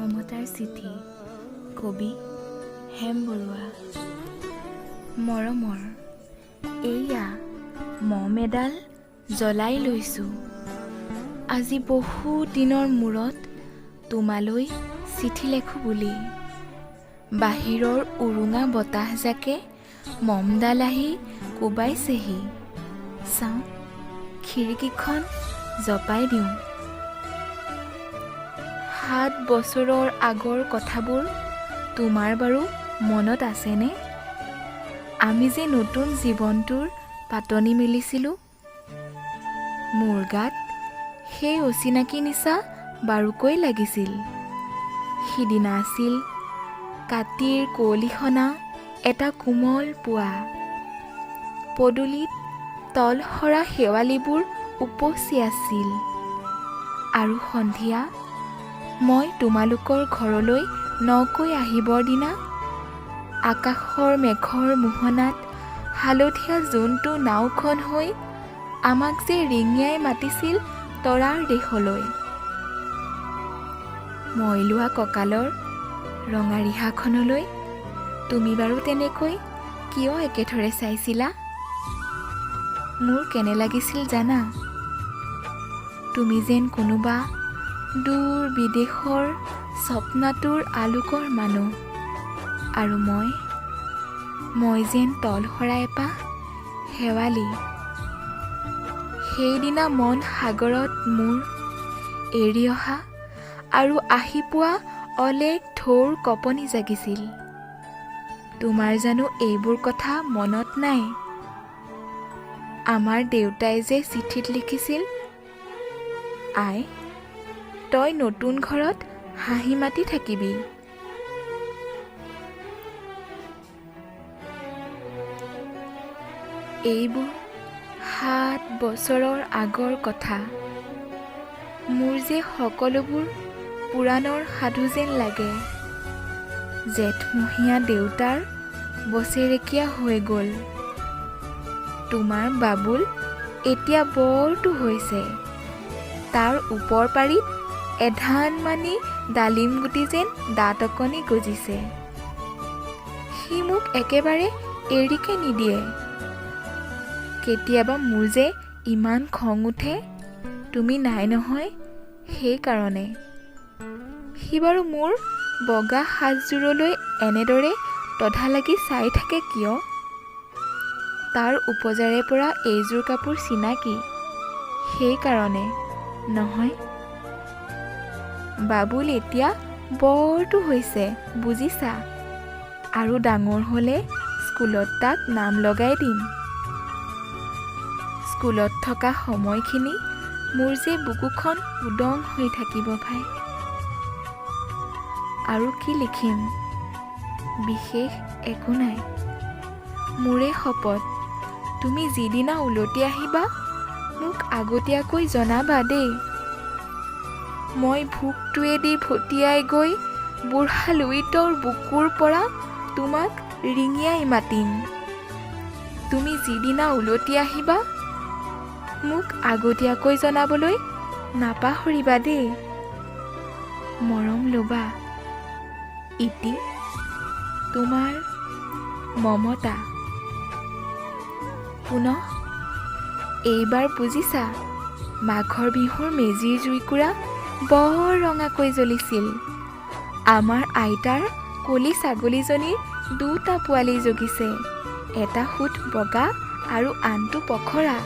মমতাৰ চিঠি। কবি হেম বৰুৱা। মৰমৰ এইয়া মম এডাল জ্বলাই লৈছোঁ। আজি বহু দিনৰ মূৰত তোমালৈ চিঠি লেখোঁ বুলি। বাহিৰৰ উৰুঙা বতাহজাকে মমডাল আহি কোবাইছেহি। চাওঁ খিৰিকীখন জপাই দিওঁ। 7 বছৰৰ আগৰ কথাবোৰ তোমাৰ বাৰু মনত আছেনে? আমি যে নতুন জীৱনটোৰ পাতনি মেলিছিলোঁ। মোৰ গাত সেই অচিনাকি নিচা বাৰুকৈ লাগিছিল। সিদিনা আছিল কাতিৰ কুঁৱলীসনা এটা কোমল পুৱা। পদূলিত তলসৰা শেৱালিবোৰ উপচি আছিল। আৰু সন্ধিয়া মই তোমালোকৰ ঘৰলৈ নকৈ আহিবৰ দিনা আকাশৰ মেঘৰ মোহনাত হালধীয়া জোনটো নাওখন হৈ আমাক যে ৰিঙিয়াই মাতিছিল তৰাৰ দেশলৈ। মই লোৱা কঁকালৰ ৰঙা ৰিহাখনলৈ তুমি বাৰু তেনেকৈ কিয় একেথৰে চাইছিলা? মোৰ কেনে লাগিছিল জানা? তুমি যেন কোনোবা দূৰ বিদেশৰ স্বপ্নাতুৰ আলোকৰ মানুহ, আৰু মই যেন তলসৰা এপাহ শেৱালি। সেইদিনা মন সাগৰত মোৰ এৰি অহা আৰু আহি পোৱা অলেখ ঢৌৰ কঁপনি জাগিছিল। তোমাৰ জানো এইবোৰ কথা মনত নাই? আমাৰ দেউতাই যে চিঠিত লিখিছিল, আই তই নতুন ঘৰত হাঁহি মাতি থাকিবি। এইবোৰ 7 বছৰৰ আগৰ কথা। মোৰ যে সকলোবোৰ পুৰাণৰ সাধু যেন লাগে। জেঠমহীয়া দেউতাৰ বছেৰেকীয়া হৈ গ'ল। তোমাৰ বাবুল এতিয়া বৰটো হৈছে। তাৰ ওপৰ পাৰিত এধানমানি ডালিম গুটি যেন দাঁত অকণি গজিছে। সি মোক একেবাৰে এৰিকে নিদিয়ে। কেতিয়াবা মোৰ যে ইমান খং উঠে, তুমি নাই নহয় সেইকাৰণে। সি বাৰু মোৰ বগা সাজযোৰলৈ এনেদৰে তধা লাগি চাই থাকে কিয়? তাৰ উপজাৰে পৰা এইযোৰ কাপোৰ চিনাকি, সেইকাৰণে নহয়। বাবুল এতিয়া বৰটো হৈছে বুজিছা, আৰু ডাঙৰ হ'লে স্কুলত তাক নাম লগাই দিম। স্কুলত থকা সময়খিনি মোৰ যে বুকুখন উদং হৈ থাকিব ভাই। আৰু কি লিখিম? বিশেষ একো নাই। মোৰে শপত, তুমি যিদিনা উলটি আহিবা মোক আগতীয়াকৈ জনাবা দেই। মই ভোকটোৱেদি ভটিয়াই গৈ বুঢ়া লুইতৰ বুকুৰ পৰা তোমাক ৰিঙিয়াই মাতিম। তুমি যিদিনা উলটি আহিবা মোক আগতীয়াকৈ জনাবলৈ নাপাহৰিবা দেই। মৰম ল'বা। ইতি তোমাৰ মমতা। পুনঃ এইবাৰ বুজিছা, মাঘৰ বিহুৰ মেজিৰ জুইকুৰা বৰ ৰঙাকৈ জ্বলিছিল। আমাৰ আইতাৰ কলি ছাগলীজনীৰ 2টা পোৱালি জগিছে। এটা সুত বগা আৰু আনটো পখৰা।